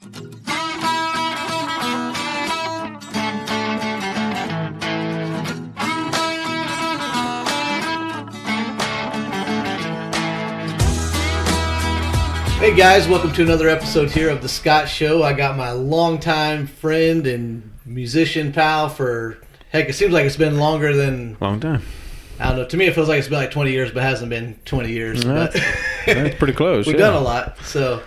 Hey guys, welcome to another episode here of The Scott Show. I got my longtime friend and musician pal for, heck, it seems like it's been longer than... Long time. I don't know. To me, it feels like it's been like 20 years, but it hasn't been 20 years. But That's pretty close. We've done a lot. So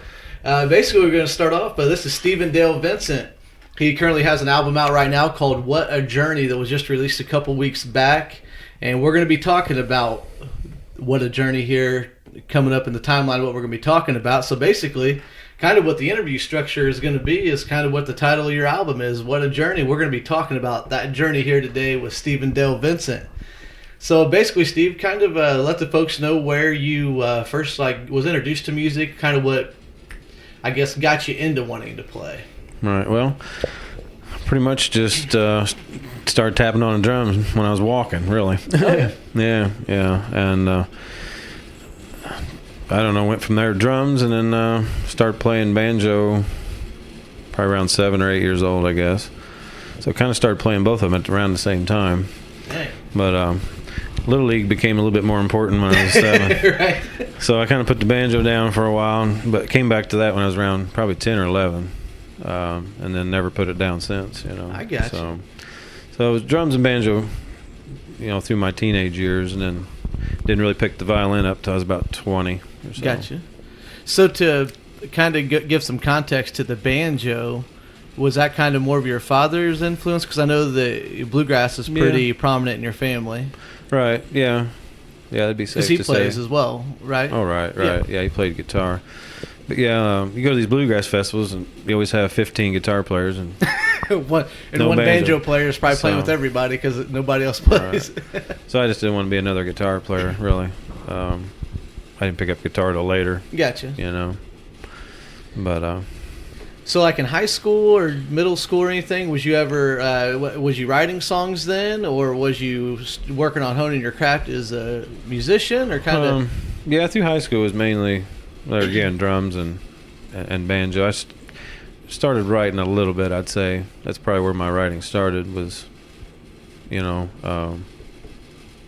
basically, we're going to start off, but this is Stephen Dale Vincent. He currently has an album out right now called What a Journey that was just released a couple weeks back. And we're going to be talking about What a Journey here coming up in the timeline of what we're going to be talking about. So basically, kind of what the interview structure is going to be is kind of what the title of your album is, What a Journey. We're going to be talking about that journey here today with Stephen Dale Vincent. So basically, Steve, kind of let the folks know where you first was introduced to music, kind of what, I guess, got you into wanting to play. Right. Well, pretty much just started tapping on the drums when I was walking, really. Oh, yeah. Yeah. And I don't know, went from there to drums and then started playing banjo probably around 7 or 8 years old, I guess. So I kind of started playing both of them at around the same time. Dang. But Little League became a little bit more important when I was 7. Right. So I kind of put the banjo down for a while, but came back to that when I was around probably 10 or 11, and then never put it down since, I got you. So it was drums and banjo, through my teenage years, and then didn't really pick the violin up till I was about 20 or so. Gotcha. So to kind of give some context to the banjo, was that kind of more of your father's influence? Because I know the bluegrass is pretty prominent in your family. Right, yeah. Yeah, that'd be safe to say. Because he plays as well, right? Oh, right. Yeah, he played guitar. But yeah, you go to these bluegrass festivals and you always have 15 guitar players and one banjo player is probably playing with everybody because nobody else plays. Right. So I just didn't want to be another guitar player, really. I didn't pick up guitar till later. Gotcha. But so like in high school or middle school or anything, was you ever was you writing songs then, or was you working on honing your craft as a musician, or kind of? Yeah, through high school was mainly, again, drums and banjo. I started writing a little bit, I'd say. That's probably where my writing started, was, 9th,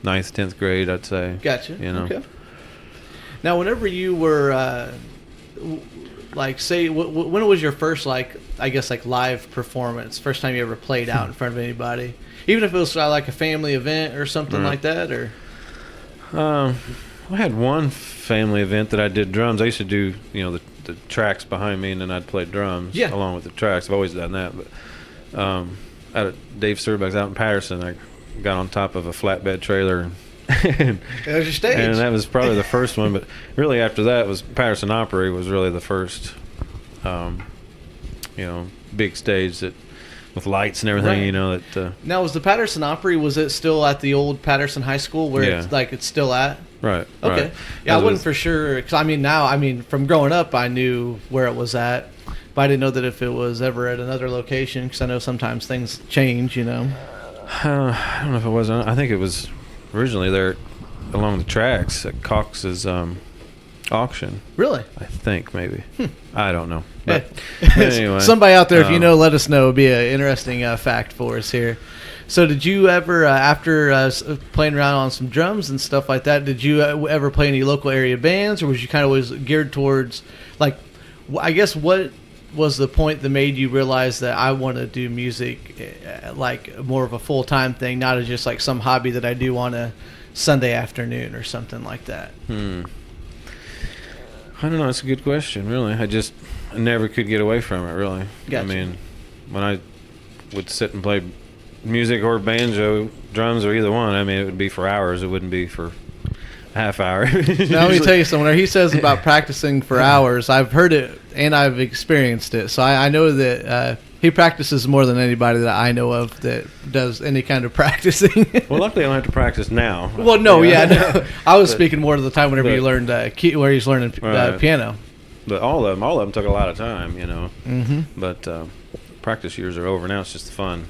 10th grade, I'd say. Gotcha. Okay. Now, whenever you were, say, when was your first, live performance? First time you ever played out in front of anybody? Even if it was like a family event or something like that, or? I had one family event that I did drums. I used to do, the tracks behind me, and then I'd play drums along with the tracks. I've always done that. But at Dave Surbeck's out in Patterson, I got on top of a flatbed trailer. There's your stage. And that was probably the first one. But really after that was Patterson Opry was really the first, big stage that with lights and everything, right. Now, was the Patterson Opry, was it still at the old Patterson High School where it's still at? Right. Okay. Right. Yeah, I wasn't for sure. Because from growing up, I knew where it was at. But I didn't know that if it was ever at another location, because I know sometimes things change, I don't know if it was. I think it was originally there along the tracks at Cox's auction. Really? I think maybe. I don't know. But anyway, somebody out there, if you know, let us know. It'd be an interesting fact for us here. So did you ever, after playing around on some drums and stuff like that, did you ever play any local area bands, or was you kind of always geared towards, I guess, what was the point that made you realize that I want to do music like more of a full-time thing, not as just like some hobby that I do on a Sunday afternoon or something like that? I don't know. It's a good question, really. I never could get away from it, really. Gotcha. When I would sit and play music or banjo, drums, or either one, it would be for hours. It wouldn't be for a half hour. Now, let me tell you something. When he says about practicing for hours, I've heard it and I've experienced it. So I know that he practices more than anybody that I know of that does any kind of practicing. Well, luckily I don't have to practice now. Well, no, no. I was speaking more to the time whenever you learned where he's learning piano. But all of them took a lot of time, Mm-hmm. But practice years are over now. It's just fun.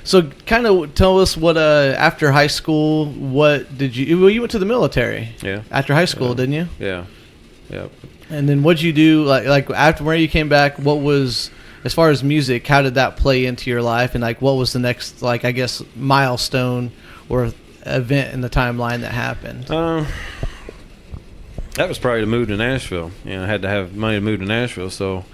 So kind of tell us what after high school, what did you? Well, you went to the military. Yeah. After high school, didn't you? Yeah. And then what'd you do, like after where you came back, what was, as far as music, how did that play into your life? And like, what was the next, like, I guess, milestone or event in the timeline that happened? That was probably to move to Nashville. You know, I had to have money to move to Nashville, so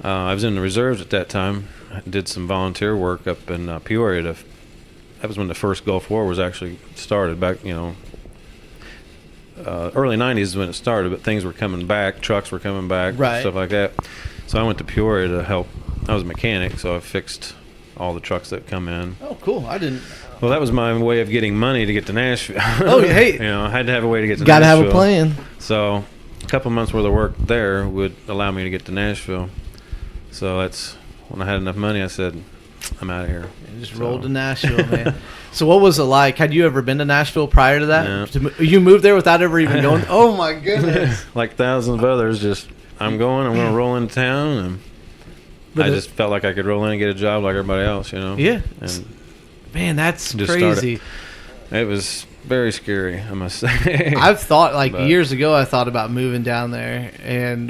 I was in the reserves at that time. I did some volunteer work up in Peoria. That was when the first Gulf War was actually started back, you know, early 90s is when it started, but things were coming back, trucks were coming back, right, stuff like that. So I went to Peoria to help. I was a mechanic, so I fixed all the trucks that come in. Oh, cool. I didn't. Well, that was my way of getting money to get to Nashville. Oh, hey. You know, I had to have a way to get to Gotta Nashville. have a plan. So a couple months worth of work there would allow me to get to Nashville. So that's when I had enough money, I said, I'm out of here. And just rolled to Nashville, man. So what was it like? Had you ever been to Nashville prior to that? Yeah. You moved there without ever even going? Oh, my goodness. Like thousands of others, just, I'm going to roll into town. And I just felt like I could roll in and get a job like everybody else, you know? Yeah. And man, that's crazy. It was very scary, I must say. I've thought, like, years ago, I thought about moving down there.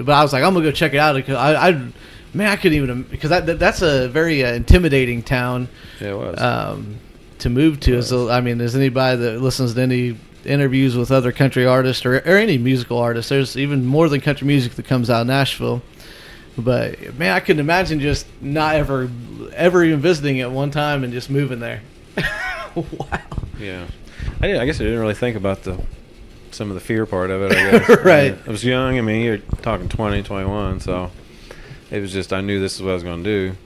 But I was like, I'm going to go check it out. Because I couldn't even, because that's a very intimidating town. Yeah, it was. To move to. So, I mean, there's anybody that listens to any interviews with other country artists or any musical artists, there's even more than country music that comes out of Nashville. But man, I couldn't imagine just not ever even visiting it one time and just moving there. Wow. Yeah, I guess I didn't really think about some of the fear part of it, I guess. Right. I was young. I mean, you're talking 20, 21, so it was just, I knew this is what I was going to do.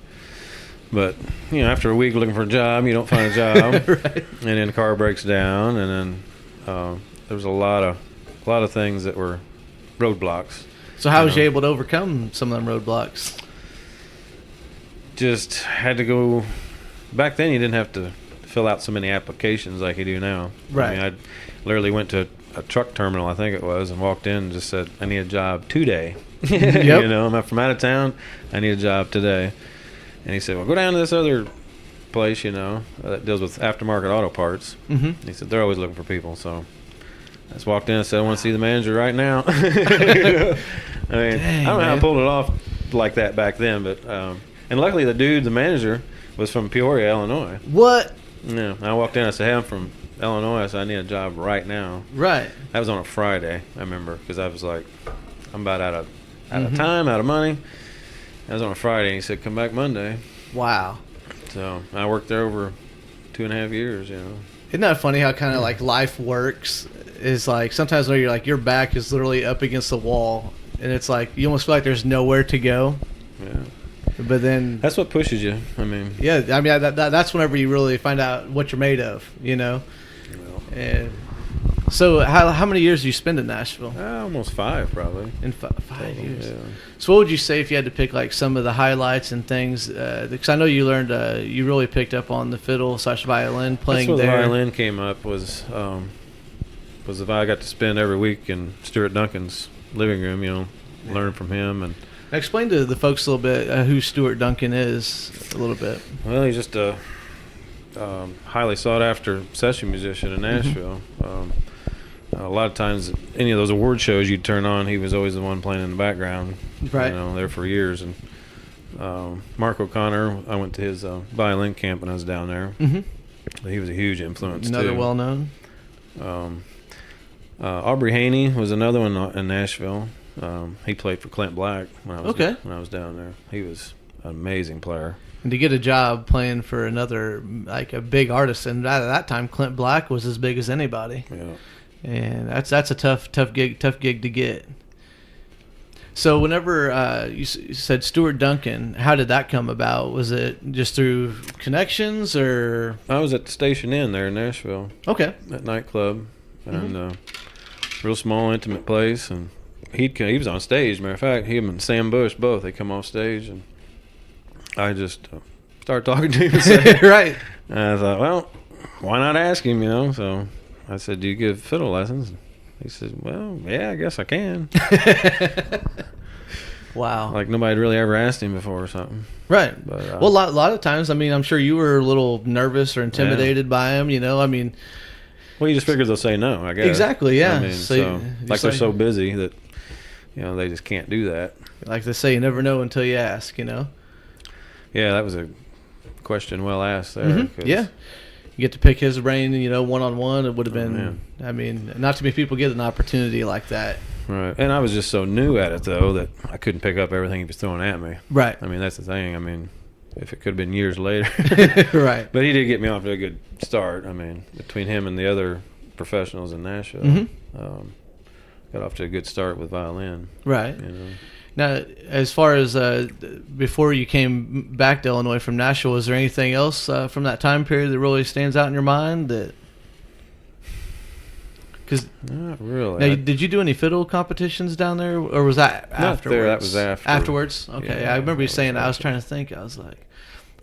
But, you know, after a week looking for a job, you don't find a job. Right. And then the car breaks down, and then there was a lot of things that were roadblocks. So how was you able to overcome some of them roadblocks? Just had to go. Back then, you didn't have to fill out so many applications like you do now. Right. I mean, I literally went to a truck terminal, I think it was, and walked in and just said, I need a job today. Yep. You know, I'm from out of town. I need a job today. And he said, well, go down to this other place, you know, that deals with aftermarket auto parts. Mm-hmm. He said, they're always looking for people. So I just walked in and said, I want to see the manager right now. I mean, Dang, I don't know how I man. pulled it off like that back then. But and luckily, the manager, was from Peoria, Illinois. What? Yeah. I walked in and I said, hey, I'm from Illinois. I said, I need a job right now. Right. That was on a Friday, I remember, because I was like, I'm about out of Mm-hmm. time, out of money. That was on a Friday, and he said, come back Monday. Wow. So I worked there over 2.5 years, you know. Isn't that funny how kind of like life works? Is like sometimes when you're like your back is literally up against the wall, and it's like you almost feel like there's nowhere to go. Yeah. But then That's what pushes you. I mean. yeah, I mean that's whenever you really find out what you're made of, you know. Well, And so how many years do you spend in Nashville? almost 5, probably. In 5 years. Yeah. So what would you say if you had to pick like some of the highlights and things? Because I know you learned, you really picked up on the fiddle/violin playing That's where there. the violin came up was if I got to spend every week in Stuart Duncan's living room, you know, learning from him. And Now explain to the folks a little bit who Stuart Duncan is a little bit. well, he's just a highly sought after session musician in Nashville. A lot of times, any of those award shows you'd turn on, he was always the one playing in the background. Right. You know, there for years. And Mark O'Connor, I went to his violin camp when I was down there. Mm-hmm. He was a huge influence Another too. well-known. Aubrey Haney was another one in Nashville. He played for Clint Black when I was down there. He was an amazing player. And to get a job playing for another, like a big artist, and at that time, Clint Black was as big as anybody. Yeah. And that's a tough gig to get. So whenever you said Stuart Duncan, how did that come about? Was it just through connections or? I was at the Station Inn there in Nashville. Okay. That nightclub, and real small, intimate place, and he was on stage. Matter of fact, him and Sam Bush both. They come off stage, and I just started talking to him. So, Right. and I thought, well, why not ask him? You know, so I said, "Do you give fiddle lessons?" He said, well, yeah, I guess I can. Wow. Like nobody had really ever asked him before or something. Right. But, Well, a lot of times, I mean, I'm sure you were a little nervous or intimidated by him, you know, I mean. Well, you just figured they'll say no, I guess. Exactly, yeah. I mean, So like they're so busy that, they just can't do that. Like they say, you never know until you ask, Yeah, that was a question well asked there. Mm-hmm. Yeah. You get to pick his brain, one-on-one. It would have been, I mean, not too many people get an opportunity like that. Right. And I was just so new at it, though, that I couldn't pick up everything he was throwing at me. Right. I mean, that's the thing. I mean, if it could have been years later. Right. But he did get me off to a good start. I mean, between him and the other professionals in Nashville, got off to a good start with violin. Right. Now, as far as before you came back to Illinois from Nashville, was there anything else from that time period that really stands out in your mind? Because not really. Now, did you do any fiddle competitions down there, or was that afterwards? Not there. That was after. Afterwards. Okay, Yeah, I remember you saying that. I was trying to think. I was like,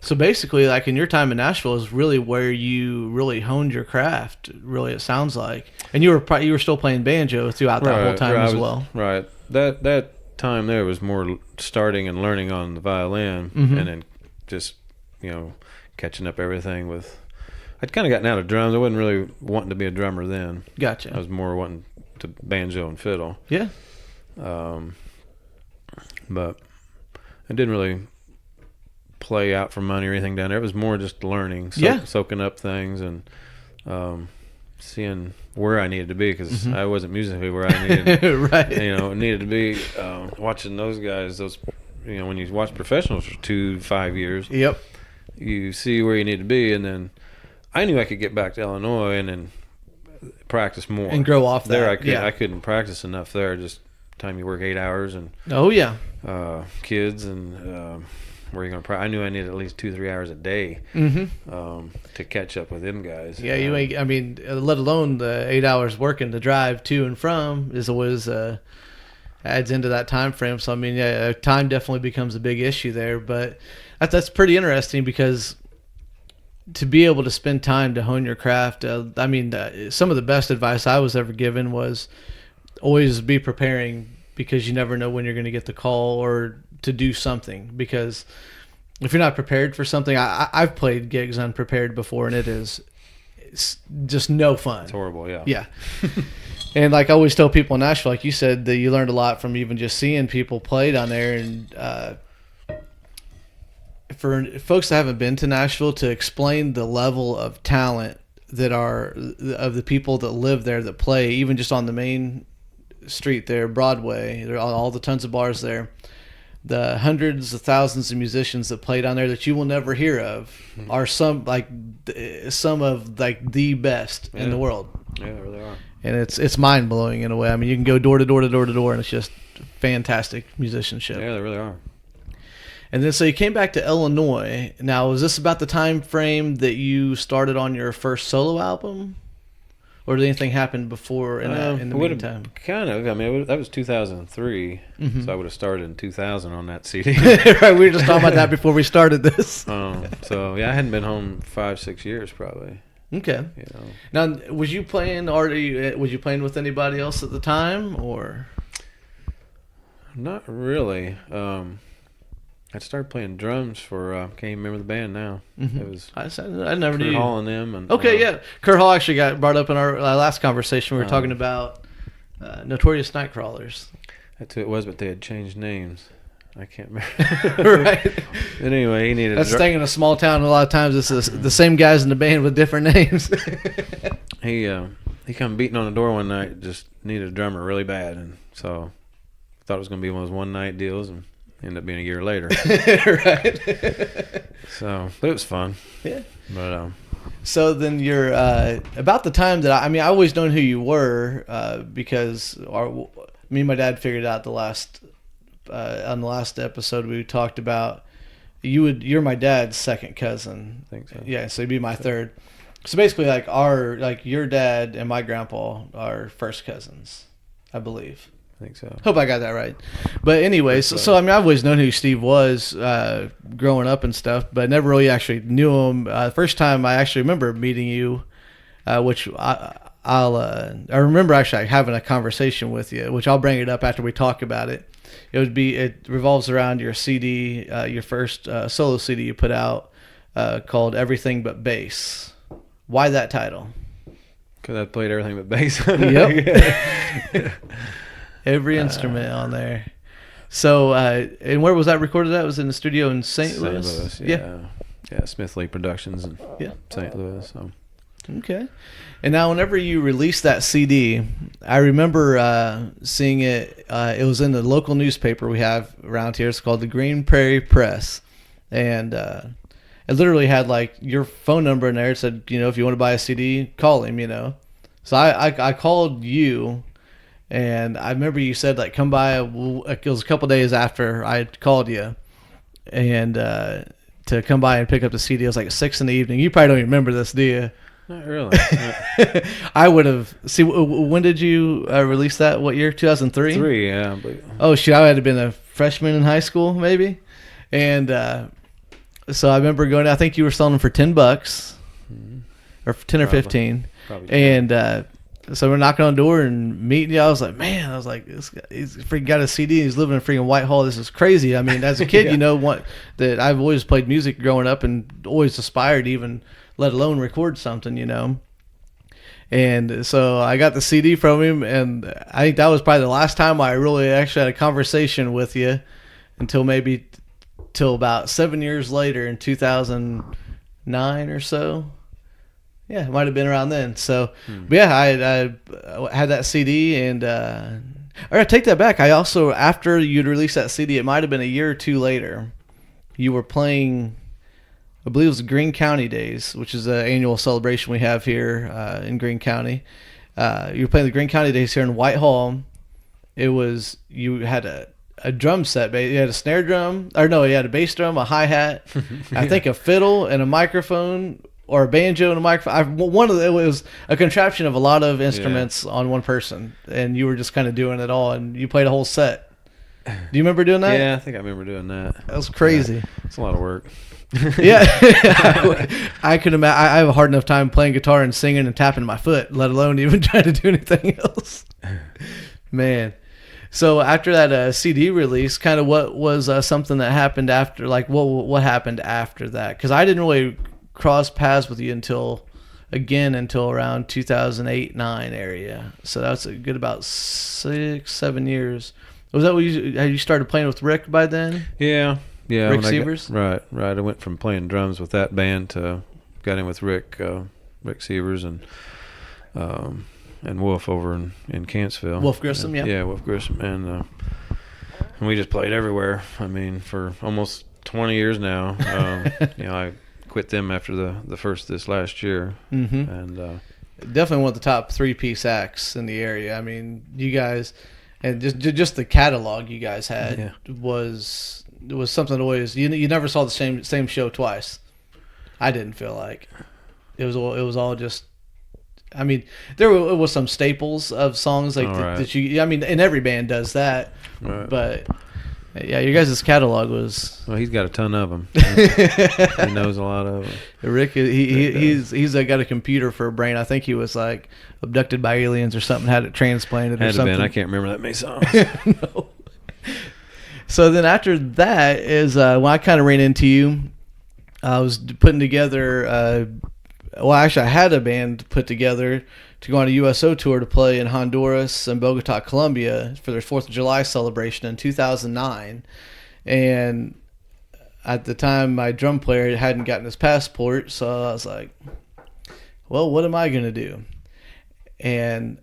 so basically, like in your time in Nashville is really where you really honed your craft. Really, it sounds like, and you were still playing banjo throughout that whole time as well. Right. That time there was more starting and learning on the violin, and then just catching up everything with. I'd kind of gotten out of drums. I wasn't really wanting to be a drummer then. Gotcha. I was more wanting to banjo and fiddle. Yeah. But I didn't really play out for money or anything down there. It was more just learning, soaking up things, and seeing where I needed to be, because I wasn't musically where I needed. Right. Needed to be. Watching those guys, when you watch professionals for 2-5 years. Yep. You see where you need to be, and then I knew I could get back to Illinois and then practice more and grow off there. that. I couldn't practice enough there. Just time you work 8 hours and kids and where you're going to practice. I knew I needed at least 2-3 hours a day to catch up with them guys. Yeah, you ain't. I mean, let alone the 8 hours working to drive to and from is always adds into that time frame. So I mean, time definitely becomes a big issue there. But that's pretty interesting, because to be able to spend time to hone your craft, some of the best advice I was ever given was always be preparing, because you never know when you're going to get the call or to do something. Because if you're not prepared for something, I've played gigs unprepared before, and it's just no fun. It's horrible, yeah. Yeah. And like I always tell people in Nashville, like you said, that you learned a lot from even just seeing people play down there. And for folks that haven't been to Nashville, to explain the level of talent that of the people that live there that play, even just on the main street there, Broadway, there are all the tons of bars there, the hundreds of thousands of musicians that play down there that you will never hear of are some of the best in the world. Yeah, they really are. And it's mind blowing in a way. I mean, you can go door to door to door to door, and it's just fantastic musicianship. Yeah, they really are. And then so you came back to Illinois. Now, was this about the time frame that you started on your first solo album, or did anything happen before in the meantime? Kind of. I mean, that was 2003, so I would have started in 2000 on that CD. Right, we were just talking about that before we started this. So yeah, I hadn't been home 5-6 years probably. Okay. Now, was you playing with anybody else at the time, or? Not really. I started playing drums for can't even remember the band now. It was I never knew Kurt Hall and them. And, yeah. Kurt Hall actually got brought up in our last conversation. We were talking about Notorious Nightcrawlers. That's who it was, but they had changed names. I can't remember. Right. But anyway, he needed. That's the thing in a small town. A lot of times it's the same guys in the band with different names. He come beating on the door one night. Just needed a drummer really bad, and so thought it was going to be one of those one night deals, and ended up being a year later. Right. So but it was fun. Yeah. But so then you're about the time that I always known who you were because me and my dad figured out on the last episode we talked about you're my dad's second cousin. I think so. Yeah, so you'd be my third. So basically, your dad and my grandpa are first cousins, I believe. I think so. Hope I got that right. But anyway, so I've always known who Steve was growing up and stuff, but never really actually knew him. The first time I actually remember meeting you, which I remember actually having a conversation with you, which I'll bring it up after we talk about it. It revolves around your CD, your first solo CD you put out called Everything But Bass. Why that title? Because I played everything but bass. Yep. Every instrument on there. So, and where was that recorded at? Was it in the studio in St. Louis? St. Louis, yeah. Smith Lee Productions in St. Louis. So. Okay. And now, whenever you released that CD, I remember seeing it. It was in the local newspaper we have around here. It's called the Green Prairie Press, and it literally had like your phone number in there. It said, if you want to buy a CD, call him. So I called you, and I remember you said like come by. It was a couple days after I called you, and to come by and pick up the CD. It was like 6 in the evening. You probably don't even remember this, do you? Not really. I would have. See, when did you release that? What year? 2003? 3, yeah. Oh, shit. I had been a freshman in high school, maybe. And so I remember going, I think you were selling them for $10, or 10 or 15. Probably. And so we're knocking on the door and meeting you. I was like, this guy, he's freaking got a CD. He's living in freaking Whitehall. This is crazy. I mean, as a kid, that I've always played music growing up and always aspired to even let alone record something, And so I got the CD from him, and I think that was probably the last time I really actually had a conversation with you until about 7 years later in 2009 or so. Yeah, it might have been around then. So, but yeah, I had that CD, and or I take that back. I also, after you'd released that CD, it might have been a year or two later, you were playing, I believe it was Greene County Days, which is an annual celebration we have here in Greene County. You were playing the Greene County Days here in Whitehall. You had a drum set. You had a snare drum, you had a bass drum, a hi-hat, I think a fiddle and a microphone, or a banjo and a microphone. It was a contraption of a lot of instruments on one person, and you were just kind of doing it all, and you played a whole set. Do you remember doing that? Yeah, I think I remember doing that. That was crazy. Yeah, it's a lot of work. Yeah. I could imagine. I have a hard enough time playing guitar and singing and tapping my foot, let alone even trying to do anything else. Man. So after that CD release, kind of what was something that happened after, like what happened after that? Because I didn't really cross paths with you until around 2008-9 area. So that's a good about 6-7 years. Was that what you started playing with Rick by then? Yeah. Rick Sievers? Right. I went from playing drums with that band to got in with Rick Sievers and Wolf over in Cantsville. Wolf Grissom, yeah. Yeah, Wolf Grissom. And we just played everywhere. I mean, for almost 20 years now. I quit them after this last year. Mm-hmm. And definitely one of the top 3-piece acts in the area. I mean, you guys, and just the catalog you guys had was something always. You never saw the same show twice. I didn't feel like it was all just. I mean, there was some staples of songs like that you. I mean, and every band does that, but. Yeah, your guys' catalog was. Well, he's got a ton of them. He knows a lot of them. Rick, he's got a computer for a brain. I think he was like abducted by aliens or something, had it transplanted or something. I can't remember that many songs. No. So then after that is when I kind of ran into you. I was putting together. I had a band put together to go on a USO tour to play in Honduras and Bogota, Colombia for their 4th of July celebration in 2009. And at the time, my drum player hadn't gotten his passport, so I was like, well, what am I going to do? And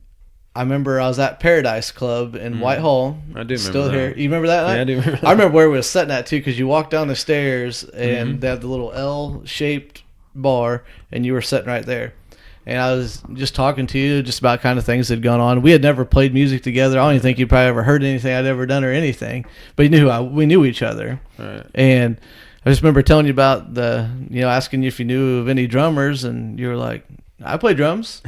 I remember I was at Paradise Club in Whitehall. I do remember still that. Here. You remember that night? Yeah, I do remember that. I remember where we were sitting at, too, because you walked down the stairs, and they had the little L-shaped bar, and you were sitting right there. And I was just talking to you just about kind of things that had gone on. We had never played music together. I don't even think you probably ever heard anything I'd ever done or anything. But we knew each other. Right. And I just remember telling you about asking you if you knew of any drummers, and you were like, I play drums.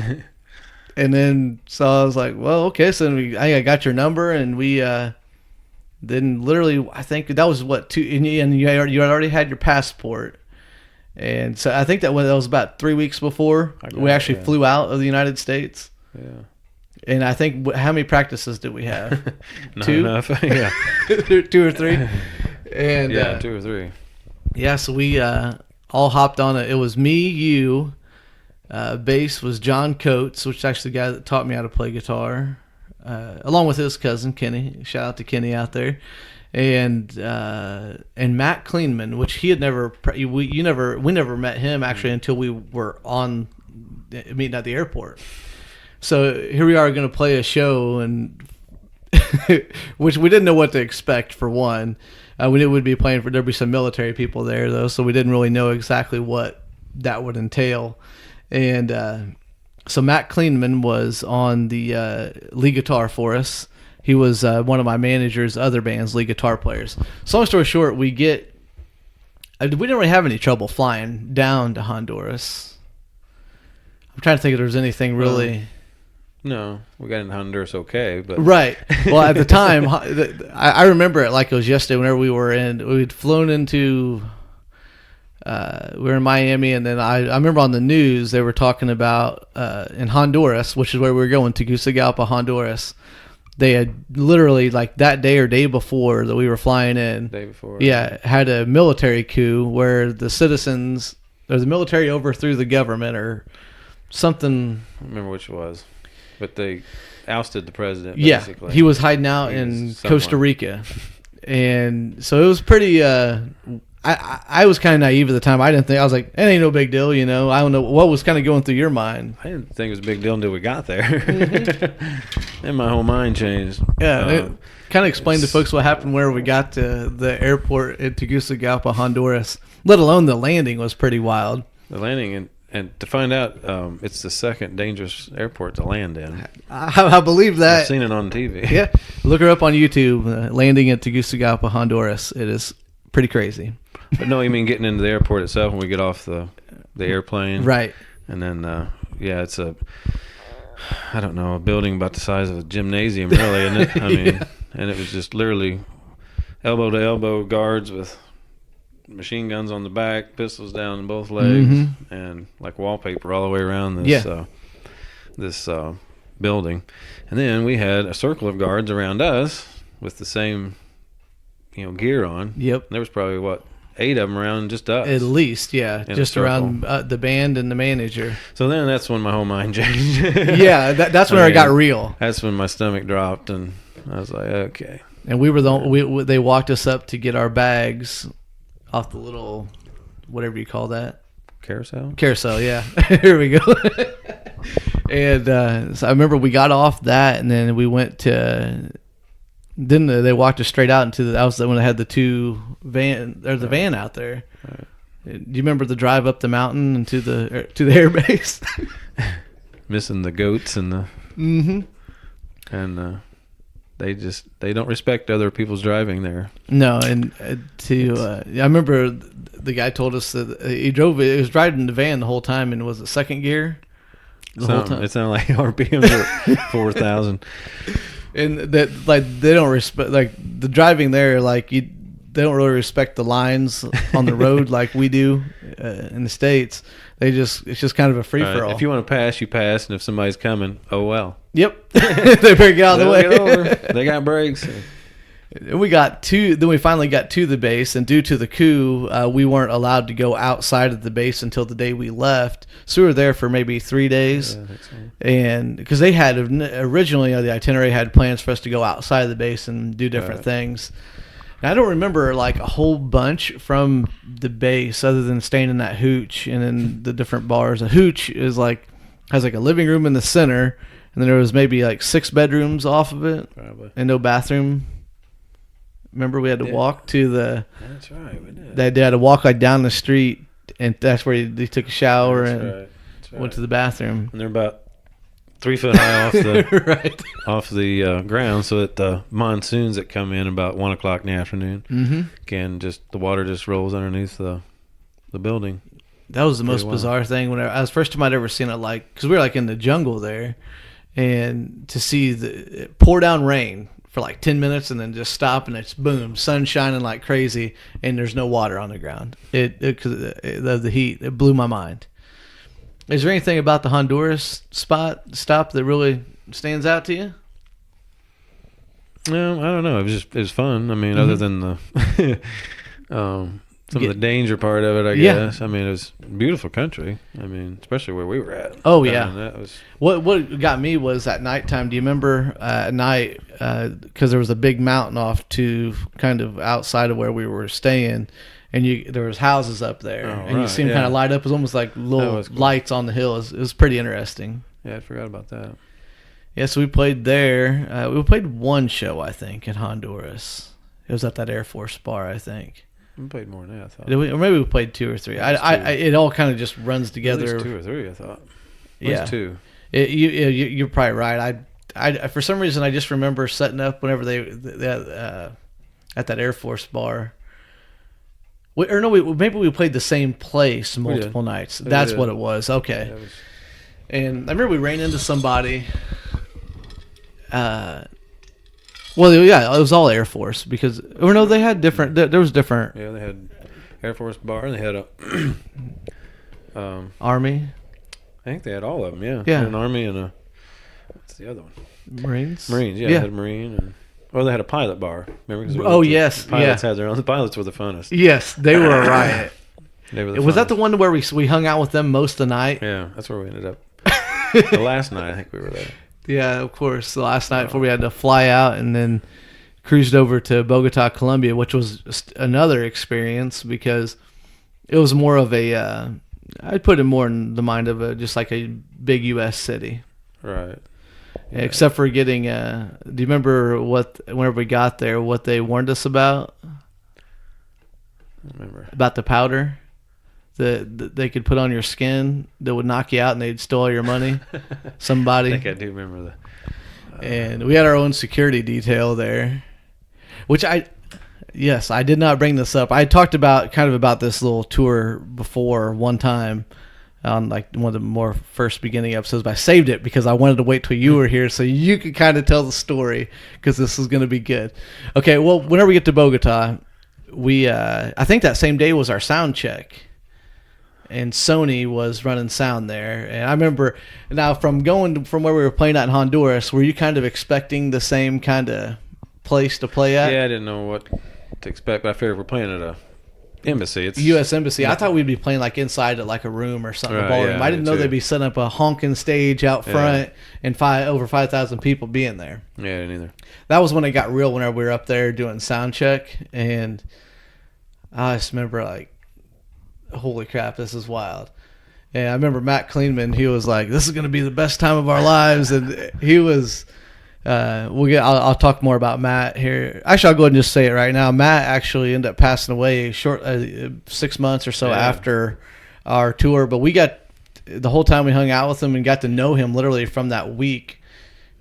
And then so I was like, well, okay. So I got your number, and we then literally I think that was and you already had your passport. And so I think that was about 3 weeks before we actually flew out of the United States. Yeah. And I think, how many practices did we have? Not 2? enough. Yeah. 2 or 3. And 2 or 3. Yeah, so we all hopped on it. It was me, you. Bass was John Coates, which is actually the guy that taught me how to play guitar. along with his cousin Kenny. Shout out to Kenny out there. And Matt Kleinman, which he had we never met him actually until we were on meeting at the airport. So here we are going to play a show, and which we didn't know what to expect for one. We knew we'd be playing for, there'd be some military people there though, so we didn't really know exactly what that would entail. And so Matt Kleinman was on the lead guitar for us. He was one of my manager's other band's lead guitar players. So long story short, we didn't really have any trouble flying down to Honduras. I'm trying to think if there was anything really. No, we got in Honduras okay, but right. Well, at the time, I remember it like it was yesterday. Whenever we'd flown into, we were in Miami, and then I remember on the news they were talking about in Honduras, which is where we were going, Tegucigalpa, Honduras. They had literally like that day or day before that we were flying in. Day before, yeah, had a military coup where the citizens or the military overthrew the government or something. I don't remember which it was. But they ousted the president, basically. Yeah, he was hiding out in Costa Rica. And so it was pretty... I was kind of naive at the time. I didn't think... I was like, it ain't no big deal, you know. I don't know. What was kind of going through your mind? I didn't think it was a big deal until we got there. Mm-hmm. And my whole mind changed. Yeah, it kind of explained to folks what happened where we got to the airport at Tegucigalpa, Honduras. Let alone the landing was pretty wild. The landing... And to find out, it's the second dangerous airport to land in. I believe that. I've seen it on TV. Yeah. Look her up on YouTube, landing at Tegucigalpa, Honduras. It is pretty crazy. But no, you mean getting into the airport itself when we get off the airplane. Right. And then, it's a building about the size of a gymnasium, really, isn't it? I mean, yeah. And it was just literally elbow to elbow guards with machine guns on the back, pistols down in both legs, mm-hmm. and like wallpaper all the way around this building. And then we had a circle of guards around us with the same, gear on. Yep. And there was probably 8 of them around just us. At least, yeah, just around the band and the manager. So then that's when my whole mind changed. Yeah, that's when it got real. That's when my stomach dropped, and I was like, okay. And we were they walked us up to get our bags off the little, whatever you call that. Carousel, yeah. Here we go. And so I remember we got off that, and then we went to. Then they walked us straight out into that was when they had the two van. There's the van out there. Right. Do you remember the drive up the mountain and to the air base? Missing the goats and the. Mm-hmm. And they don't respect other people's driving there. No, and I remember the guy told us that he was driving the van the whole time, and was it second gear the whole time? It sounded like RPMs were 4,000. And that they don't respect the driving there, they don't really respect the lines on the road like we do in the States. It's just kind of a free for all. If you want to pass, you pass, and if somebody's coming, oh well. Yep. They better get out of the way. Get over. They got brakes. Then we finally got to the base, and due to the coup, we weren't allowed to go outside of the base until the day we left. So we were there for maybe 3 days. Yeah, I think so. And because they had originally the itinerary had plans for us to go outside of the base and do different things. And I don't remember a whole bunch from the base other than staying in that hooch and then the different bars. A hooch has a living room in the center, and then there was maybe 6 bedrooms off of it. Probably. And no bathroom. Remember, we had to walk to the. That's right, we did. They had to walk down the street, and that's where they took a shower and went to the bathroom. And they're about 3 foot high off the right. off the ground, so that the monsoons that come in about 1 o'clock in the afternoon the water just rolls underneath the building. That was the most bizarre thing. When I was first time I'd ever seen it, because we were in the jungle there, and to see it pour down rain for 10 minutes and then just stop, and it's boom, sun shining like crazy, and there's no water on the ground. Because of the heat, it blew my mind. Is there anything about the Honduras stop that really stands out to you? No, I don't know. It was fun. I mean, other than the some of the danger part of it, I guess. I mean, it was beautiful country. I mean, especially where we were at. Oh, yeah. That was What got me was at nighttime. Do you remember at night, because there was a big mountain off to kind of outside of where we were staying, and there was houses up there, and you see them kind of light up. It was almost like little lights on the hill. It was pretty interesting. Yeah, I forgot about that. Yeah, so we played there. We played one show, I think, in Honduras. It was at that Air Force bar, I think. We played more than that, I thought. Or maybe we played 2 or 3. It all kind of just runs together. At least 2 or 3, I thought. At least 2. You're probably right. I for some reason I just remember setting up whenever they at that Air Force bar. Maybe we played the same place multiple nights. That's what it was. Okay. Yeah, and I remember we ran into somebody. Well, yeah, it was all Air Force because, or no, they had different. There was different. Yeah, they had Air Force bar. They had a Army. I think they had all of them. Yeah, yeah. An Army and what's the other one? Marines. Yeah, They had a Marine they had a pilot bar. Remember? Oh yes, pilots had their own. The pilots were the funnest. Yes, they were a riot. They were was that the one where we hung out with them most of the night? Yeah, that's where we ended up. The last night, I think we were there. Yeah, of course. The last night before we had to fly out and then cruised over to Bogota, Colombia, which was another experience because it was more of a, I'd put it more in the mind of just like a big U.S. city. Right. Yeah. Except for getting, do you remember whenever we got there, what they warned us about? I remember. About the powder that they could put on your skin that would knock you out and they'd steal all your money. Somebody. I think I do remember that. And we had our own security detail there, which I did not bring this up. I talked about this little tour before one time on like one of the more first beginning episodes, but I saved it because I wanted to wait till you were here so you could kind of tell the story because this is going to be good. Okay, well, whenever we get to Bogota, we I think that same day was our sound check. And Sony was running sound there. And I remember now from where we were playing at in Honduras, were you kind of expecting the same kind of place to play at? Yeah, I didn't know what to expect, but I figured we're playing at a embassy. It's U.S. Embassy. I thought we'd be playing like inside at like a room or something, a ballroom. I didn't know they'd be setting up a honking stage out front and over 5,000 people being there. Yeah, I didn't either. That was when it got real whenever we were up there doing sound check. And I just remember like, holy crap, this is wild. And I remember Matt Kleinman, he was like, this is going to be the best time of our lives. And he was, I'll talk more about Matt here. Actually, I'll go ahead and just say it right now. Matt actually ended up passing away 6 months or so after our tour. But we got, the whole time we hung out with him and got to know him literally from that week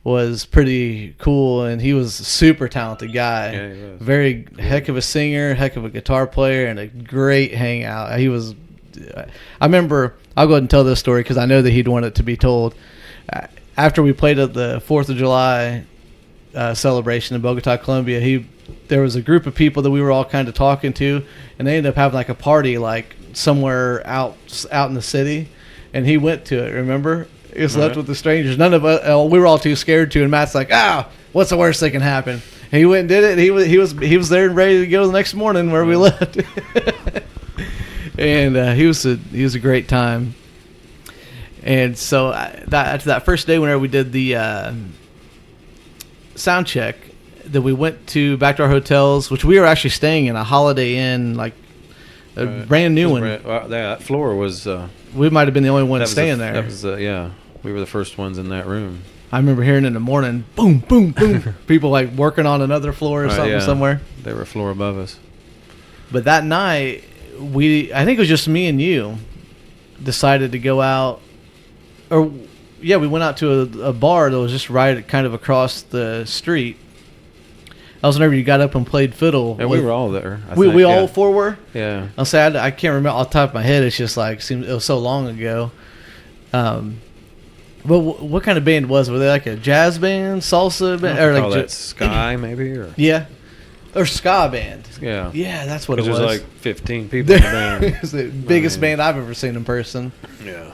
was pretty cool. And he was a super talented guy. Yeah, he was. Very heck of a singer, heck of a guitar player, and a great hangout. He was, I remember, I'll go ahead and tell this story because I know that he'd want it to be told. After we played at the 4th of July celebration in Bogota, Colombia, there was a group of people that we were all kind of talking to, and they ended up having like a party like somewhere out in the city, and he went to it, remember? He was left with the strangers. None of us, we were all too scared to, and Matt's like, what's the worst that can happen? And he went and did it. He was there and ready to go the next morning where we left. And he was a great time. And so after that first day, whenever we did the sound check, that we went back to our hotels, which we were actually staying in a Holiday Inn, like a brand new one. That floor was. We might have been the only ones staying there. That was we were the first ones in that room. I remember hearing in the morning, boom, boom, boom, people like working on another floor or something somewhere. They were a floor above us. But that night, I think it was just me and you, decided to go out. We went out to a bar that was just right kind of across the street. That was whenever you got up and played fiddle. Yeah, we were all there. We all four were? Yeah. I'll say I can't remember off the top of my head. It's just like it was so long ago. But what kind of band was it? Were they like a jazz band, salsa band, or like that Sky maybe? Or or ska band? Yeah. Yeah, that's what it was. There's like 15 people in the band. It's the biggest band I've ever seen in person. Yeah.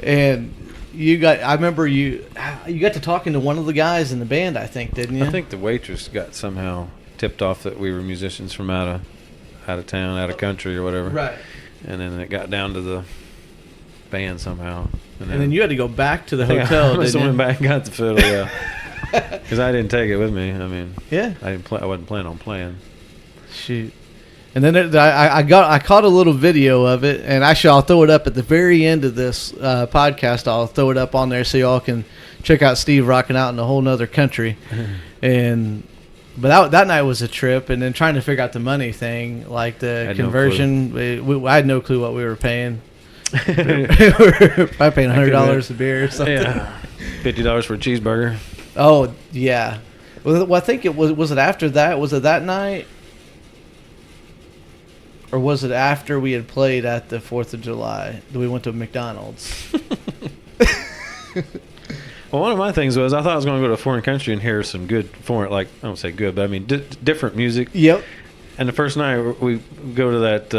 And I remember you got to talking to one of the guys in the band, I think, didn't you? I think the waitress got somehow tipped off that we were musicians from out out of town, out of country, or whatever. Right. And then it got down to the band somehow. And then you had to go back to the I think hotel. I must have didn't went you? back and got the fiddle. Yeah. Because I didn't take it with me. I mean, Yeah. I wasn't planning on playing. Shoot. And then I caught a little video of it, and actually I'll throw it up at the very end of this podcast. I'll throw it up on there so y'all can check out Steve rocking out in a whole nother country. But that night was a trip, and then trying to figure out the money thing, like the conversion. I had no clue what we were paying. we were probably paying $100 a beer or something. Yeah, $50 for a cheeseburger. Oh yeah. Well, I think it was. Was it after that? Was it that night? Or was it after we had played at the 4th of July that we went to McDonald's? Well, one of my things was I thought I was going to go to a foreign country and hear some good foreign, like, I don't say good, but I mean different music. Yep. And the first night we go to that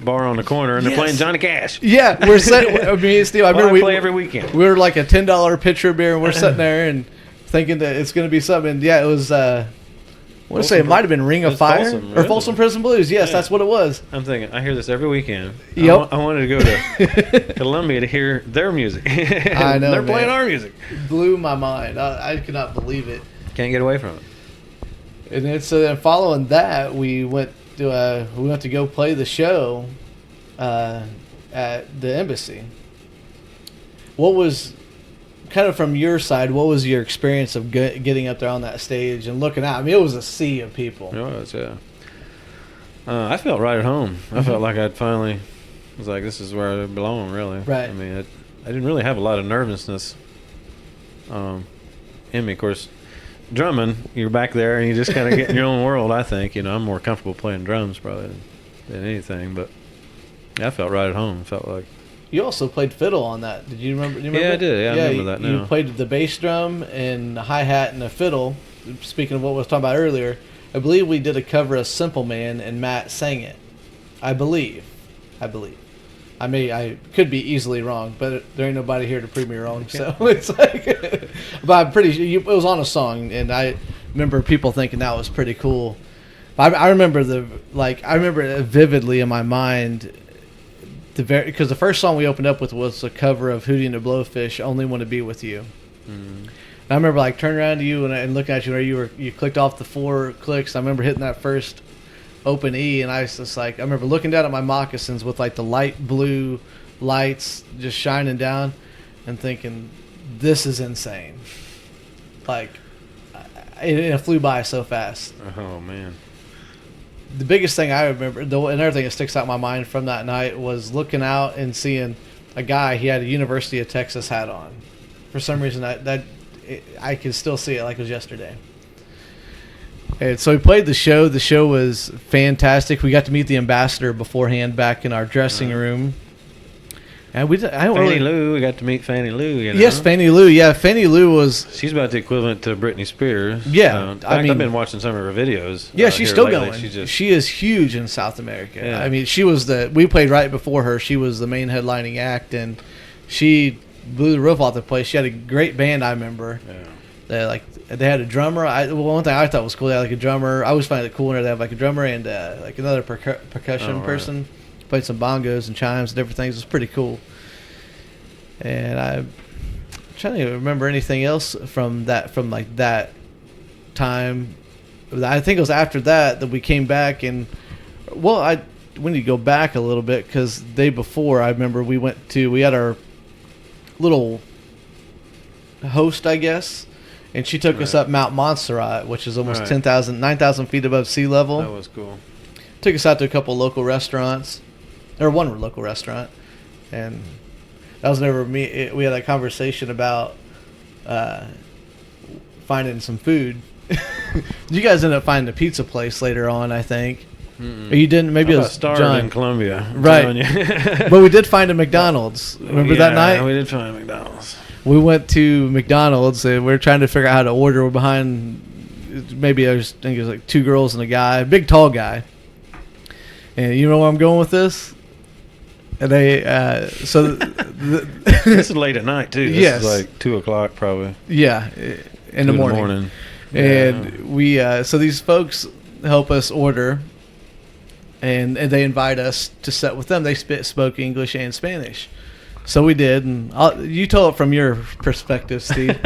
bar on the corner and they're playing Johnny Cash. Yeah, we're sitting. I mean, Steve, I remember we play every weekend. We were like a $10 pitcher of beer, and we're sitting there and thinking that it's going to be something. And yeah, it was. I want to say it might have been Ring of Fire or Folsom Prison Blues. Yes, that's what it was. I'm thinking, I hear this every weekend. Yep. I wanted to go to Columbia to hear their music. I know, they're playing our music. Blew my mind. I could not believe it. Can't get away from it. And then so following that, we went to go play the show at the embassy. What was kind of from your side? What was your experience of getting up there on that stage and looking out? I mean, it was a sea of people. It was, yeah. I felt right at home. I felt like I'd finally was like, this is where I belong, really. Right. I mean, I didn't really have a lot of nervousness in me. Of course, drumming, you're back there and you just kind of get in your own world. I think, I'm more comfortable playing drums probably than anything. But yeah, I felt right at home. Felt like. You also played fiddle on that. Did you remember? Yeah, I did. Yeah, I remember that now. You played the bass drum and the hi-hat and the fiddle. Speaking of what we was talking about earlier, I believe we did a cover of Simple Man and Matt sang it. I believe. I could be easily wrong, but there ain't nobody here to prove me wrong. So it's like, but I'm pretty sure it was on a song, and I remember people thinking that was pretty cool. I remember it vividly in my mind. Because the first song we opened up with was a cover of Hootie and the Blowfish, "Only Want to Be with You." And I remember turning around to you and looking at you where you clicked off the 4 clicks. I remember hitting that first open E, and I was just I remember looking down at my moccasins with the light blue lights just shining down, and thinking, "This is insane!" It flew by so fast. Oh man. The biggest thing I remember, another thing that sticks out in my mind from that night was looking out and seeing a guy. He had a University of Texas hat on. For some reason, I can still see it like it was yesterday. And so we played the show. The show was fantastic. We got to meet the ambassador beforehand back in our dressing room. And we got to meet Fannie Lou. Yes, Fannie Lou. Yeah, Fannie Lou was. She's about the equivalent to Britney Spears. Yeah, I've been watching some of her videos. Yeah, she's still lately. going. She is huge in South America. Yeah. I mean, she was we played right before her. She was the main headlining act, and she blew the roof off the place. She had a great band. I remember. Yeah. They had a drummer. One thing I thought was cool. They had a drummer. I always find it cool when they have a drummer and another percussion person. Played some bongos and chimes and different things. It was pretty cool. And I'm trying to remember anything else from that time. I think it was after that we came back and we need to go back a little bit because the day before I remember we had our little host, I guess, and she took us up Mount Montserrat, which is almost 9,000 feet above sea level. That was cool. Took us out to a couple local restaurants, or one local restaurant, and that was never me. We had a conversation about finding some food. You guys ended up finding a pizza place later on, I think. Or you didn't? Maybe it was John in Columbia, right? But we did find a McDonald's. Remember that night? We did find a McDonald's. We went to McDonald's and we were trying to figure out how to order. We're behind. Maybe I think it was 2 girls and a guy, a big tall guy. And you know where I'm going with this? And they this is late at night too. This is 2:00 probably. Yeah, in the morning. And we so these folks help us order, and they invite us to set with them. They spoke English and Spanish. So we did, and you tell it from your perspective, Steve.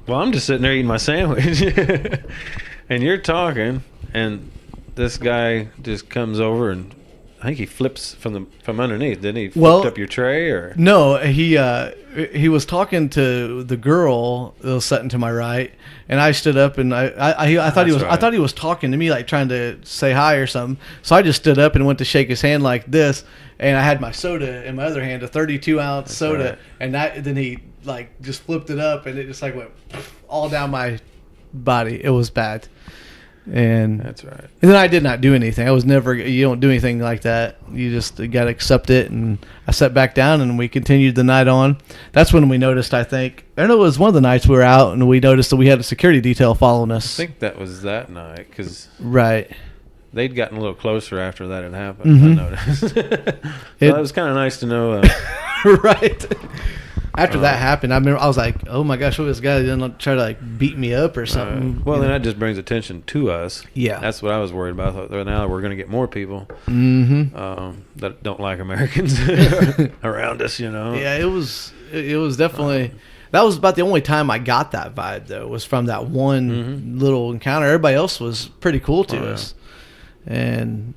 Well, I'm just sitting there eating my sandwich, and you're talking, and this guy just comes over, and I think he flips from underneath. Didn't he? Flipped up your tray, or no? He was talking to the girl that was sitting to my right, and I stood up, and I thought I thought he was talking to me, like trying to say hi or something. So I just stood up and went to shake his hand like this, and I had my soda in my other hand, a 32-ounce soda, right. And then he like just flipped it up, and it just like went all down my body. It was bad. And that's right. And then I did not do anything. I was never. You don't do anything like that. You just got to accept it. And I sat back down, and we continued the night on. That's when we noticed. I think I know it was one of the nights we were out, and we noticed that we had a security detail following us. I think that was that night because right. They'd gotten a little closer after that had happened. Mm-hmm. I noticed. It was kind of nice to know. Right. After that happened, I remember I was like, "Oh my gosh, what this guy didn't try to like beat me up or something." Well, then that just brings attention to us. Yeah, that's what I was worried about. I thought now we're going to get more people that don't like Americans around us. Yeah, it was definitely. That was about the only time I got that vibe though. Was from that one little encounter. Everybody else was pretty cool to us, and.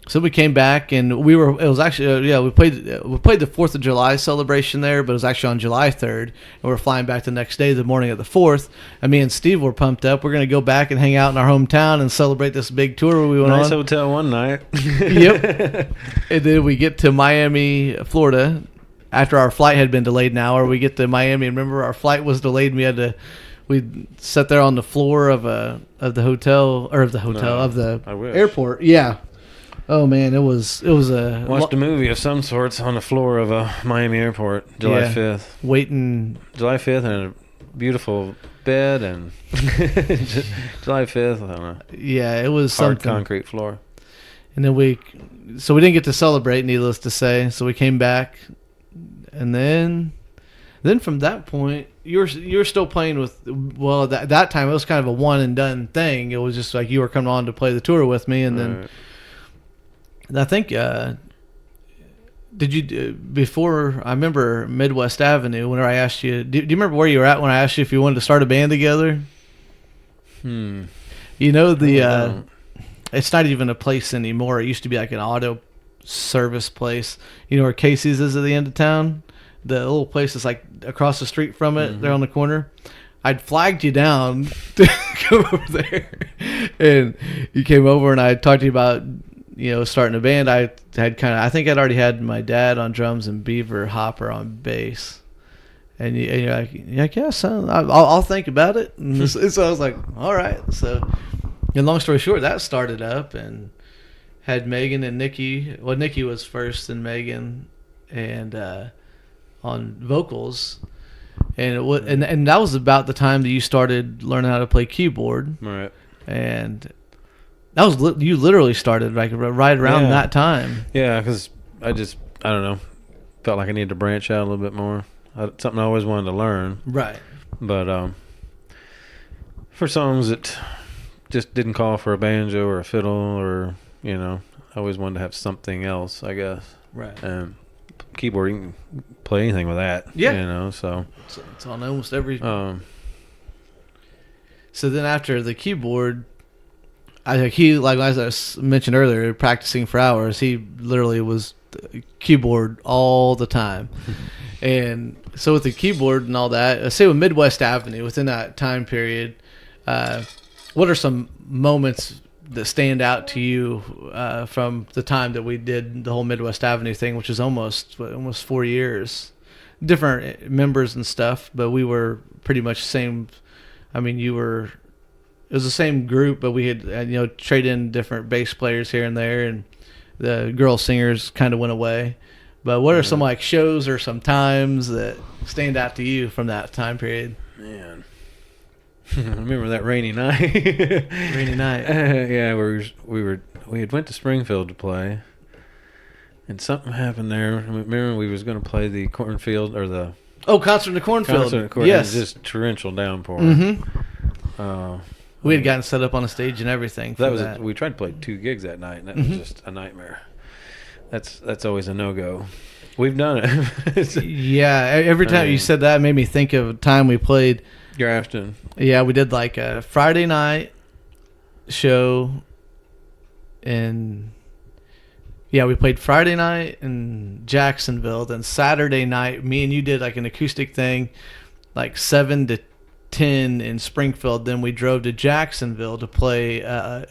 So we came back, and it was actually we played the 4th of July celebration there, but it was actually on July 3rd, and we were flying back the next day, the morning of the 4th. And me and Steve were pumped up. We're going to go back and hang out in our hometown and celebrate this big tour we went on. Nice hotel one night. Yep. And then we get to Miami, Florida, after our flight had been delayed an hour. We get to Miami, and remember our flight was delayed, and we sat there on the floor of the airport. Yeah. Oh man, it was a watched a movie of some sorts on the floor of a Miami airport, July 5th. Waiting July 5th, and a beautiful bed, and July 5th. I don't know. Yeah, it was hard something. Concrete floor. And then we didn't get to celebrate, needless to say. So we came back, and then from that point, you're still playing with. Well, that time it was kind of a one and done thing. It was just like you were coming on to play the tour with me, and then. I think, did you, before, I remember Midwest Avenue, whenever I asked you, do you remember where you were at when I asked you if you wanted to start a band together? You know, it's not even a place anymore. It used to be like an auto service place. You know where Casey's is at the end of town? The little place is like across the street from it, there on the corner. I'd flagged you down to come over there, and you came over, and I talked to you about, starting a band. I think I'd already had my dad on drums and Beaver Hopper on bass. And you're like, yeah, son, I'll think about it. And so I was like, all right. So, and long story short, that started up and had Megan and Nikki. Well, Nikki was first, and Megan, and on vocals. And and that was about the time that you started learning how to play keyboard. Right. And that was you literally started like right around that time. Yeah, because I don't know, felt like I needed to branch out a little bit more. Something I always wanted to learn. Right. But for songs that just didn't call for a banjo or a fiddle, or I always wanted to have something else, I guess. Right. And keyboard, you can play anything with that. Yeah. So it's on almost every. So then after the keyboard. Like as I mentioned earlier, practicing for hours. He literally was keyboard all the time, and so with the keyboard and all that. Say with Midwest Avenue, within that time period, what are some moments that stand out to you from the time that we did the whole Midwest Avenue thing, which is almost 4 years, different members and stuff, but we were pretty much same. I mean, it was the same group, but we had traded in different bass players here and there, and the girl singers kind of went away. But what are some like shows or some times that stand out to you from that time period? Man, I remember that rainy night. Rainy night. Yeah, we had went to Springfield to play, and something happened there. Remember, we was going to play the cornfield or the concert in the cornfield. Yes, it was just torrential downpour. We had gotten set up on a stage and everything. For that. We tried to play 2 gigs that night, and that was just a nightmare. That's always a no-go. We've done it. Yeah, every time you said that, it made me think of a time we played Grafton. Yeah, we did like a Friday night show, and we played Friday night in Jacksonville. Then Saturday night, me and you did like an acoustic thing, like 7 to 10 in Springfield. Then we drove to Jacksonville to play a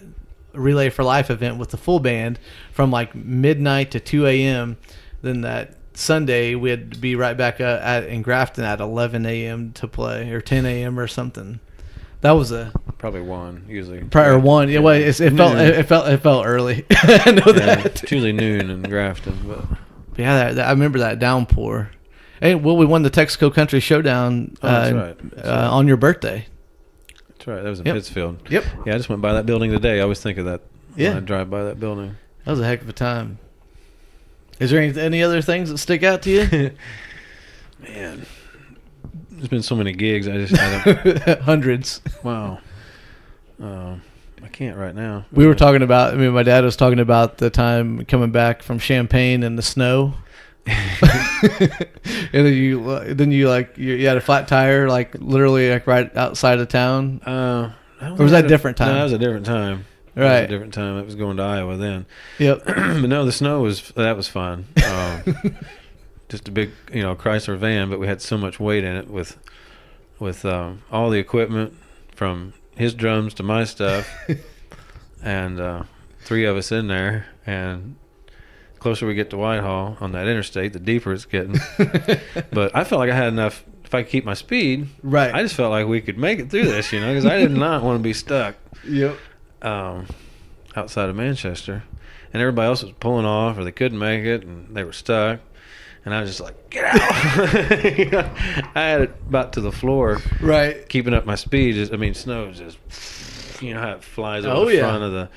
Relay for Life event with the full band from like midnight to 2 a.m. Then that Sunday we had to be right back in Grafton at 11 a.m. to play, or 10 a.m. or something. That was probably 1 usually. Prior 1. Yeah, well, it felt early. I know that. It's usually noon in Grafton, but yeah, I remember that downpour. Hey, well, we won the Texaco Country Showdown that's right. On your birthday. That's right. That was in Pittsfield. Yep. Yeah, I just went by that building today. I always think of that when Yeah. I drive by that building. That was a heck of a time. Is there any other things that stick out to you? Man, there's been so many gigs. I don't. Hundreds. Wow. I can't right now. We were talking about. I mean, my dad was talking about the time coming back from Champaign in the snow. And then you had a flat tire, like literally like right outside of town. Or was that a different time? No, that was a different time. Right. It was a different time. It was going to Iowa then. Yep. But no, the snow was fun. Just a big, Chrysler van, but we had so much weight in it with all the equipment from his drums to my stuff, and 3 of us in there. And the closer we get to Whitehall on that interstate, the deeper it's getting. But I felt like I had enough. If I could keep my speed, right. I just felt like we could make it through this, because I did not want to be stuck. Yep. Outside of Manchester, and everybody else was pulling off, or they couldn't make it, and they were stuck. And I was just like, get out! I had it about to the floor, right? Keeping up my speed. Snow is just, how it flies over the front of the.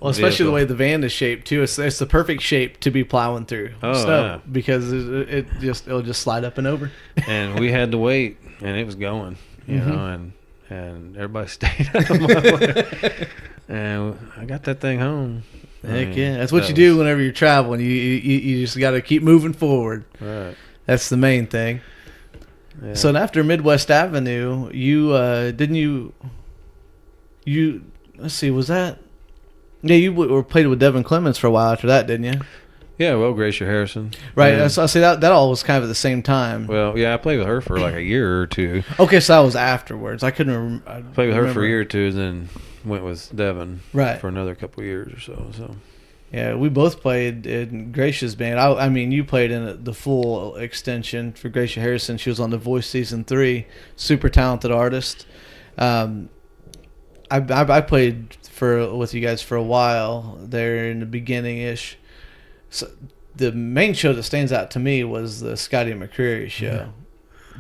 Especially vehicle. the way the van is shaped too. It's the perfect shape to be plowing through snow because it'll just slide up and over. And we had to wait, and it was going, and everybody stayed out of my way. And I got that thing home. Heck yeah, that's what you do whenever you're traveling. You just got to keep moving forward. Right. That's the main thing. Yeah. So after Midwest Avenue, you let's see, was that? Yeah, you were played with Devin Clemens for a while after that, didn't you? Yeah, well, Gracia Harrison. Right. Yeah. So I see that all was kind of at the same time. Well, yeah, I played with her for like a year or 2. Okay, so that was afterwards. I couldn't remember. Played with her for a year or 2, then went with Devin for another couple of years or so. So yeah, we both played in Gracia's band. I mean, you played in the full extension for Gracia Harrison. She was on The Voice season 3. Super talented artist. I played with you guys for a while there in the beginning ish. So the main show that stands out to me was the Scotty McCreery show. Yeah.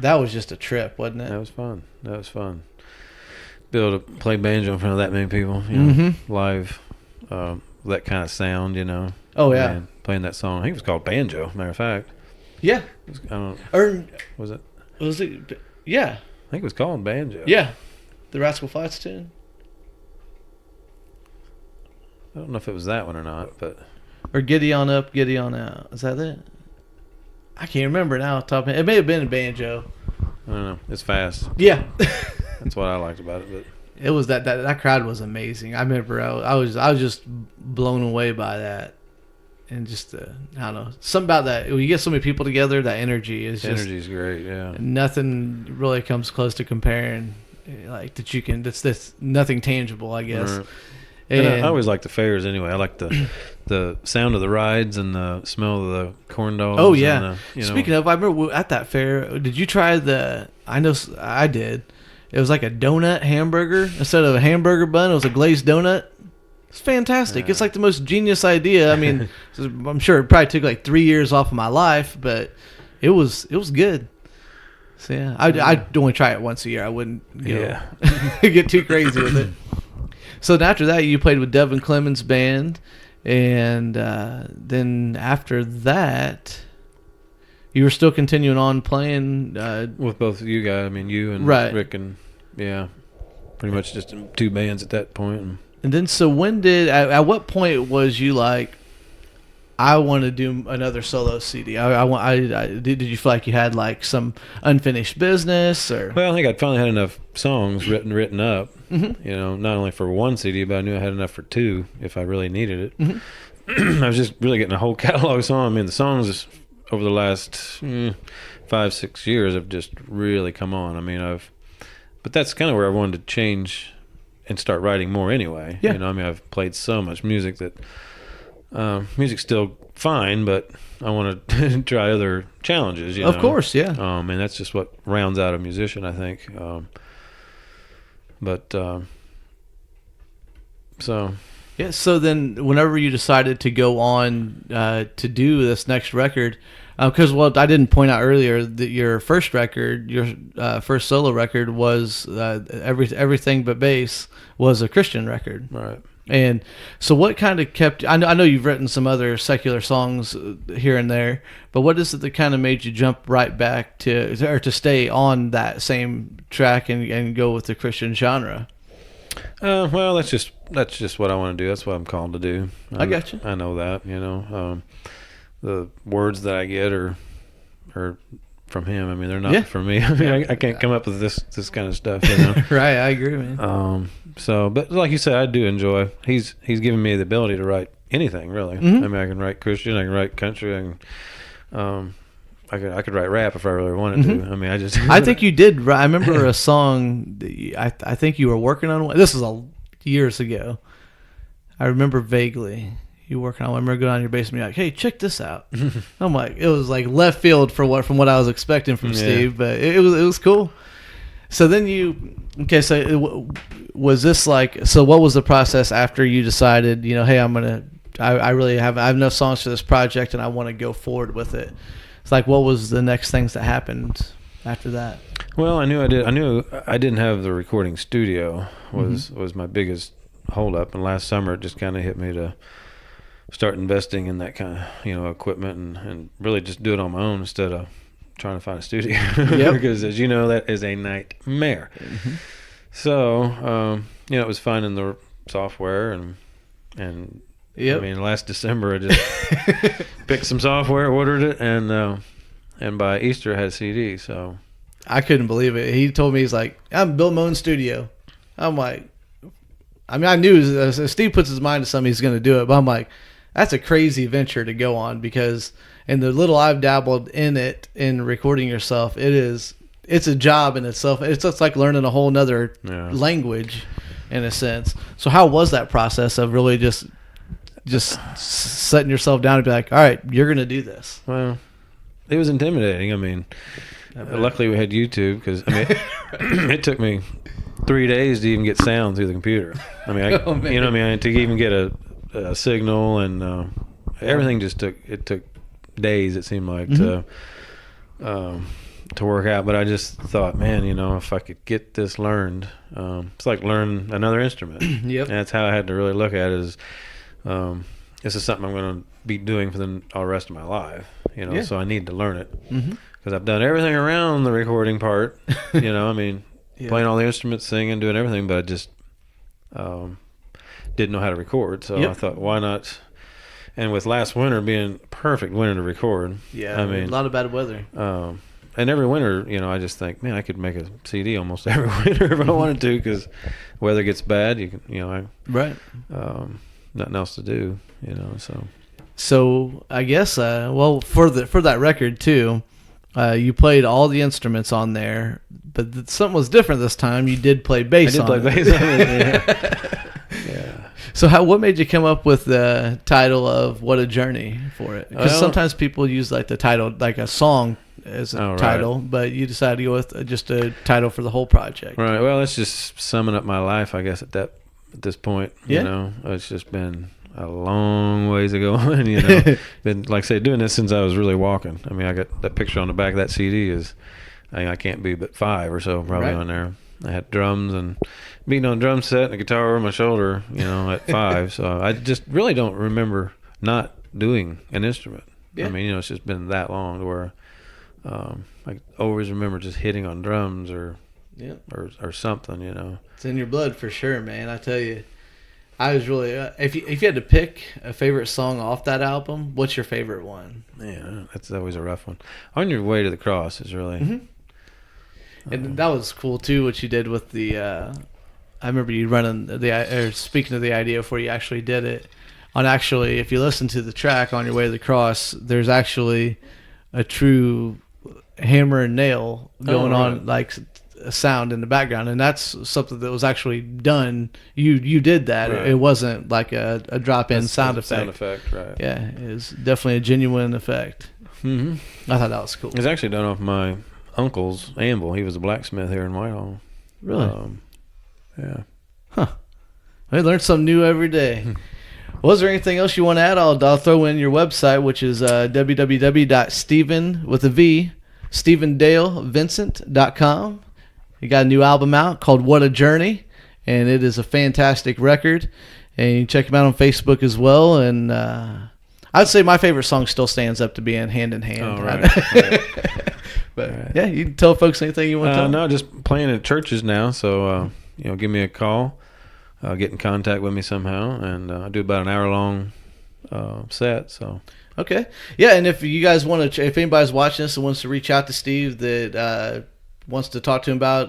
That was just a trip, wasn't it? That was fun. Be able to play banjo in front of that many people, live, that kind of sound, Oh yeah, and playing that song. I think it was called Banjo. Matter of fact. Yeah. Was it? Yeah. I think it was called Banjo. Yeah. The Rascal Flatts tune. I don't know if it was that one or not, but. Or Giddy On Up, Giddy On Out. Is that it? I can't remember now. It may have been a banjo. I don't know. It's fast. Yeah. That's what I liked about it. But it was that crowd was amazing. I remember I was just blown away by that, and just I don't know, something about that. When you get so many people together, that energy is just energy's great. Yeah. Nothing really comes close to comparing. Like that you can. That's nothing tangible, I guess. Right. And I always like the fairs anyway. I like the sound of the rides and the smell of the corn dogs. Oh yeah. And Speaking of, I remember at that fair. Did you try I know I did. It was like a donut hamburger instead of a hamburger bun. It was a glazed donut. It's fantastic. Yeah. It's like the most genius idea. I mean, I'm sure it probably took like 3 years off of my life, but it was good. So yeah, I'd only try it once a year. I wouldn't get too crazy with it. So after that, you played with Devin Clemens' band, and then after that, you were still continuing on playing with both of you guys. I mean, you and right. Rick, and yeah. pretty much just in 2 bands at that point. And then, so when at what point was you like, I want to do another solo CD? Did you feel like you had like some unfinished business, or? Well, I think I'd finally had enough songs written up, not only for 1 CD, but I knew I had enough for 2 if I really needed it. Mm-hmm. I was just really getting a whole catalog song. I mean, the songs over the last 5-6 years have just really come on. I mean, but that's kind of where I wanted to change and start writing more anyway. Yeah. I mean, I've played so much music that music's still fine, but I want to try other challenges. Of course, yeah. And that's just what rounds out a musician, I think. So. Yeah. So then, whenever you decided to go on to do this next record, because I didn't point out earlier that your first record, your first solo record, was Everything But Bass, was a Christian record, right? And so, what kind of kept? I know you've written some other secular songs here and there, but what is it that kind of made you jump right back to stay on that same track and go with the Christian genre? Well, that's just what I want to do. That's what I'm called to do. I got you. I know that. The words that I get are from him. I mean, they're not from me. I mean, I can't come up with this kind of stuff. Right, I agree, man. But like you said, I do enjoy. He's given me the ability to write anything, really. Mm-hmm. I mean, I can write Christian, I can write country, I could write rap if I really wanted to. I mean, I think you did. I remember a song. I think you were working on one. This was years ago. I remember vaguely you working on one. I remember going on your basement, you're like, "Hey, check this out." I'm like, it was like left field from what I was expecting from Steve, but it was cool. So then so was this like? So what was the process after you decided? Hey, I really have enough songs for this project, and I want to go forward with it. It's like, what was the next things that happened after that? Well, I knew I didn't have the recording studio was my biggest holdup, and last summer it just kind of hit me to start investing in that kind of equipment and really just do it on my own instead of trying to find a studio. Yep. Because as you know, that is a nightmare. Mm-hmm. So it was finding the software and yep. I mean, last December I just picked some software, ordered it, and by Easter I had a CD. So I couldn't believe it. He told me, he's like, "I'm building my own studio." I'm like, I mean, I knew if Steve puts his mind to something, he's going to do it. But I'm like, that's a crazy venture to go on, because in the little I've dabbled in it, in recording yourself, it's a job in itself. It's just like learning a whole nother language in a sense. So how was that process of really just setting yourself down and be like, all right, you're going to do this? Well, it was intimidating. I mean, luckily we had YouTube, because it took me 3 days to even get sound through the computer. I mean, to even get a signal, and everything just took days. It seemed like to work out. But I just thought, man, if I could get this learned, it's like learn another instrument. Yep. And that's how I had to really look at it. This is something I'm going to be doing for all the rest of my life. So I need to learn it, because I've done everything around the recording part. I mean. Yeah. Playing all the instruments, singing, doing everything, but I just didn't know how to record. So I thought, why not? And with last winter being perfect winter to record, I mean, a lot of bad weather. And every winter, I just think, man, I could make a CD almost every winter if I wanted to, because weather gets bad. You can, right. Nothing else to do, So I guess, for that record too. You played all the instruments on there, but something was different this time. You did play bass on it. I did play bass on it, yeah. So what made you come up with the title of What a Journey for it? Because sometimes people use like the title, like a song as a title, but you decided to go with just a title for the whole project. Right. Well, it's just summing up my life, I guess, at this point. It's just been a long ways ago, and been, like I say, doing this since I was really walking. I mean, I got that picture on the back of that CD I can't be but 5 or so probably on there. I had drums and beating on a drum set and a guitar over my shoulder, at 5. So I just really don't remember not doing an instrument. Yeah. I mean, it's just been that long to where I always remember just hitting on drums or Yep. or something, you know. It's in your blood for sure, man. I tell you, I was really if you had to pick a favorite song off that album, what's your favorite one? Yeah, that's always a rough one. On Your Way to the Cross is really. Mm-hmm. And that was cool too. What you did with the, I remember you speaking of the idea before you actually did it. If you listen to the track On Your Way to the Cross, there's actually a true hammer and nail going on, like a sound in the background, and that's something that was actually done. You did that. Right. It wasn't like a drop-in sound effect. Sound effect, right? Yeah, it was definitely a genuine effect. Mm-hmm. I thought that was cool. It was actually done off my uncle's anvil. He was a blacksmith here in Whitehall. Really? Yeah. Huh. I learn something new every day. Was there anything else you want to add? I'll throw in your website, which is www.stevendalevincent.com. You got a new album out called What a Journey, and it is a fantastic record. And you can check him out on Facebook as well. And I'd say my favorite song still stands up to being Hand in Hand. Oh, right. But yeah, you can tell folks anything you want to tell them. No, just playing at churches now. So, give me a call. Get in contact with me somehow, and I do about an hour-long set. So okay, yeah. And if you guys want to, if anybody's watching this and wants to reach out to Steve, that wants to talk to him about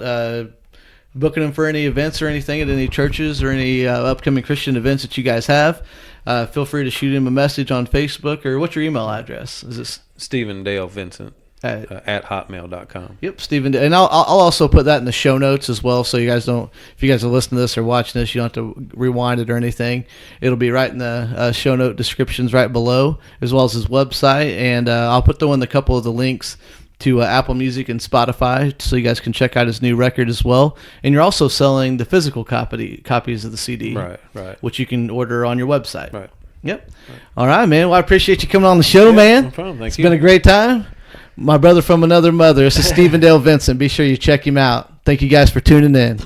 booking him for any events or anything at any churches or any upcoming Christian events that you guys have, feel free to shoot him a message on Facebook. Or what's your email address? Is this Stephen Dale Vincent at hotmail.com. Yep, Stephen. And I'll also put that in the show notes as well, so you guys don't, if you guys are listening to this or watching this, you don't have to rewind it or anything. It'll be right in the show note descriptions right below, as well as his website. And I'll put in a couple of the links to Apple Music and Spotify, so you guys can check out his new record as well. And you're also selling the physical copies of the CD, right, which you can order on your website. Right. Yep. Right. All right, man. Well, I appreciate you coming on the show, man. No problem. It's been a great time. My brother from another mother. This is Stephen Dale Vincent. Be sure you check him out. Thank you guys for tuning in.